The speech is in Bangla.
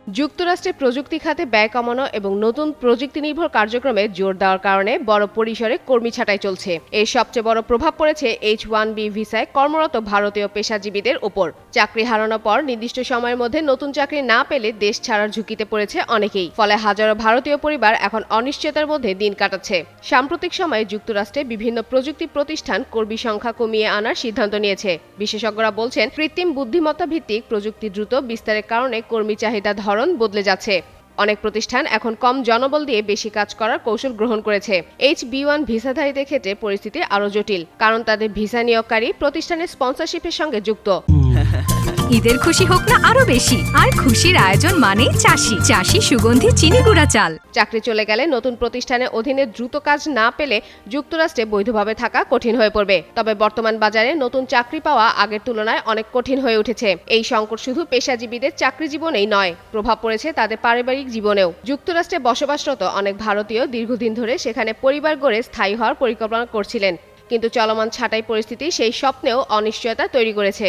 যুক্তরাষ্ট্রে প্রযুক্তি খাতে ব্যয় কমানো এবং নতুন প্রযুক্তি নির্ভর কার্যক্রমে জোর দেওয়ার কারণে বড় পরিসরে কর্মী ছাঁটাই চলছে। এর সবচেয়ে বড় প্রভাব পড়েছে H-1B ভিসায় কর্মরত ভারতীয় পেশাজীবীদের উপর। চাকরি হারানোর পর নির্দিষ্ট সময়ের মধ্যে নতুন চাকরি না পেলে দেশ ছাড়ার ঝুঁকিতে পড়েছে অনেকেই। ফলে হাজারো ভারতীয় পরিবার এখন অনিশ্চয়তার মধ্যে দিন কাটাচ্ছে। সাম্প্রতিক সময়ে যুক্তরাষ্ট্রে বিভিন্ন প্রযুক্তি প্রতিষ্ঠান কর্মী সংখ্যা কমিয়ে আনার সিদ্ধান্ত নিয়েছে। বিশেষজ্ঞরা বলছেন, কৃত্রিম বুদ্ধিমত্তা ভিত্তিক প্রযুক্তি দ্রুত বিস্তারের কারণে কর্মী চাহিদা ধরন বদলে যাচ্ছে। অনেক প্রতিষ্ঠান এখন কম জনবল দিয়ে বেশি কাজ করার কৌশল গ্রহণ করেছে। H-1B ভিসাধারীদের ক্ষেত্রে পরিস্থিতি আরও জটিল, কারণ তাদের ভিসা নিয়োগকারী প্রতিষ্ঠানের স্পন্সরশিপের সঙ্গে যুক্ত। ঈদের খুশি হোক না আরো বেশি, আর খুশির আয়োজন মানেই চাষি চাষি সুগন্ধি চিনি গুঁড়া চাল। চাকরি চলে গেলে নতুন প্রতিষ্ঠানের অধীনে দ্রুত কাজ না পেলে যুক্তরাষ্ট্রে বৈধভাবে থাকা কঠিন হয়ে পড়বে। তবে বর্তমান বাজারে নতুন চাকরি পাওয়া আগের তুলনায় অনেক কঠিন হয়ে উঠেছে। এই সংকট শুধু পেশাজীবীদের চাকরি জীবনেই নয়, প্রভাব পড়েছে তাদের পারিবারিক জীবনেও। যুক্তরাষ্ট্রে বসবাসরত অনেক ভারতীয় দীর্ঘদিন ধরে সেখানে পরিবার গড়ে স্থায়ী হওয়ার পরিকল্পনা করছিলেন, কিন্তু চলমান ছাঁটাই পরিস্থিতি সেই স্বপ্নেও অনিশ্চয়তা তৈরি করেছে।